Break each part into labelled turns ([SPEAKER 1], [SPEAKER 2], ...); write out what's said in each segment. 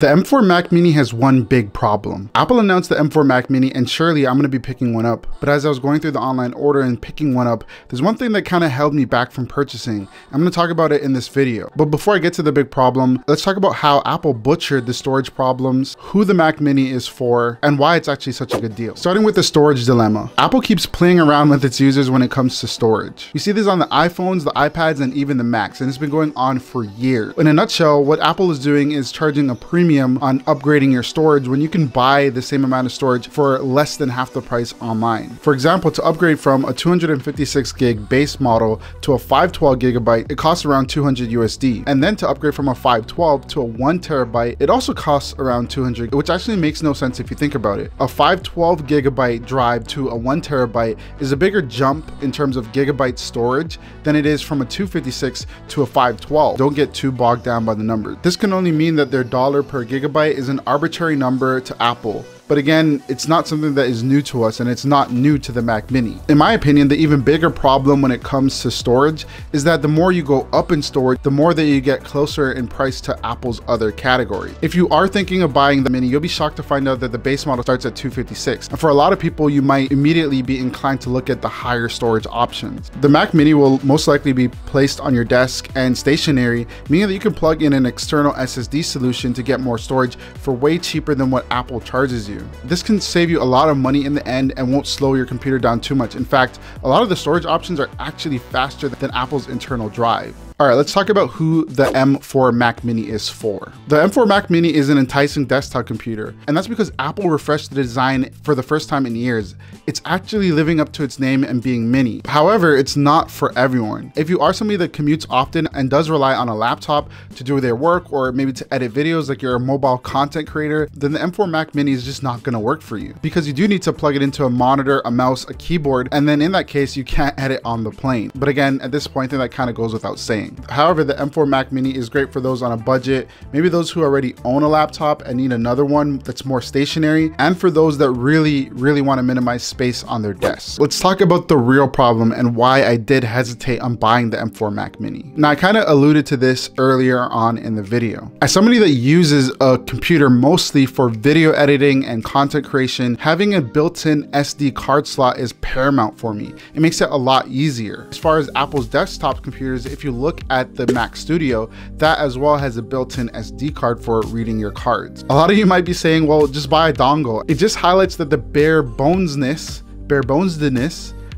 [SPEAKER 1] The M4 Mac Mini has one big problem. Apple announced the M4 Mac Mini, and surely I'm going to be picking one up. But as I was going through the online order and picking one up, there's one thing that kind of held me back from purchasing. I'm going to talk about it in this video. But before I get to the big problem, let's talk about how Apple butchered the storage problems, who the Mac Mini is for, and why it's actually such a good deal. Starting with the storage dilemma. Apple keeps playing around with its users when it comes to storage. You see this on the iPhones, the iPads, and even the Macs, and it's been going on for years. In a nutshell, what Apple is doing is charging a premium on upgrading your storage when you can buy the same amount of storage for less than half the price online. For example, to upgrade from a 256 gig base model to a 512 gigabyte, it costs around 200 USD. And then to upgrade from a 512 to a 1 terabyte, it also costs around 200, which actually makes no sense if you think about it. A 512 gigabyte drive to a 1 terabyte is a bigger jump in terms of gigabyte storage than it is from a 256 to a 512. Don't get too bogged down by the numbers. This can only mean that their dollar per gigabyte is an arbitrary number to Apple. But again, it's not something that is new to us, and it's not new to the Mac Mini. In my opinion, the even bigger problem when it comes to storage is that the more you go up in storage, the more that you get closer in price to Apple's other category. If you are thinking of buying the Mini, you'll be shocked to find out that the base model starts at 256. And for a lot of people, you might immediately be inclined to look at the higher storage options. The Mac Mini will most likely be placed on your desk and stationary, meaning that you can plug in an external SSD solution to get more storage for way cheaper than what Apple charges you. This can save you a lot of money in the end and won't slow your computer down too much. In fact, a lot of the storage options are actually faster than Apple's internal drive. All right, let's talk about who the M4 Mac Mini is for. The M4 Mac Mini is an enticing desktop computer, and that's because Apple refreshed the design for the first time in years. It's actually living up to its name and being mini. However, it's not for everyone. If you are somebody that commutes often and does rely on a laptop to do their work, or maybe to edit videos, like you're a mobile content creator, then the M4 Mac Mini is just not gonna work for you, because you do need to plug it into a monitor, a mouse, a keyboard, and then in that case, you can't edit on the plane. But again, at this point, I think that kind of goes without saying. However, the M4 Mac Mini is great for those on a budget, maybe those who already own a laptop and need another one that's more stationary, and for those that really want to minimize space on their desks. Let's talk about the real problem and why I did hesitate on buying the M4 Mac Mini. Now, I kind of alluded to this earlier on in the video. As somebody that uses a computer mostly for video editing and content creation, having a built-in SD card slot is paramount for me. It makes it a lot easier. As far as Apple's desktop computers, if you look at the Mac Studio, that as well has a built-in SD card for reading your cards. A lot of you might be saying, well, just buy a dongle. It just highlights that the bare bonesedness,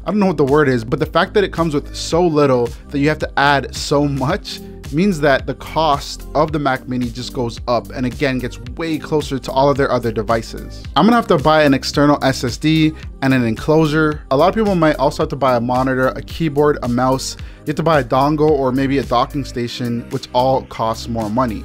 [SPEAKER 1] I don't know what the word is, but the fact that it comes with so little that you have to add so much means that the cost of the Mac Mini just goes up and again gets way closer to all of their other devices. I'm gonna have to buy an external SSD and an enclosure. A lot of people might also have to buy a monitor, a keyboard, a mouse. You have to buy a dongle or maybe a docking station, which all costs more money.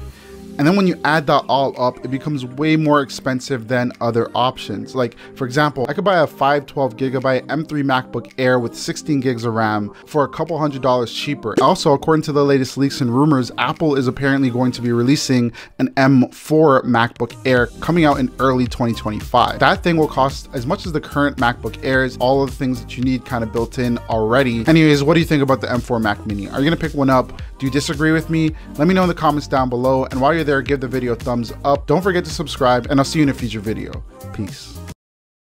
[SPEAKER 1] And then when you add that all up, it becomes way more expensive than other options. Like, for example, I could buy a 512 gigabyte M3 MacBook Air with 16 gigs of RAM for a couple $100s cheaper. Also, according to the latest leaks and rumors, Apple is apparently going to be releasing an M4 MacBook Air coming out in early 2025. That thing will cost as much as the current MacBook Airs, all of the things that you need kind of built in already. Anyways, what do you think about the M4 Mac Mini? Are you gonna pick one up? Do you disagree with me? Let me know in the comments down below. And while you're there, give the video a thumbs up. Don't forget to subscribe, and I'll see you in a future video. Peace.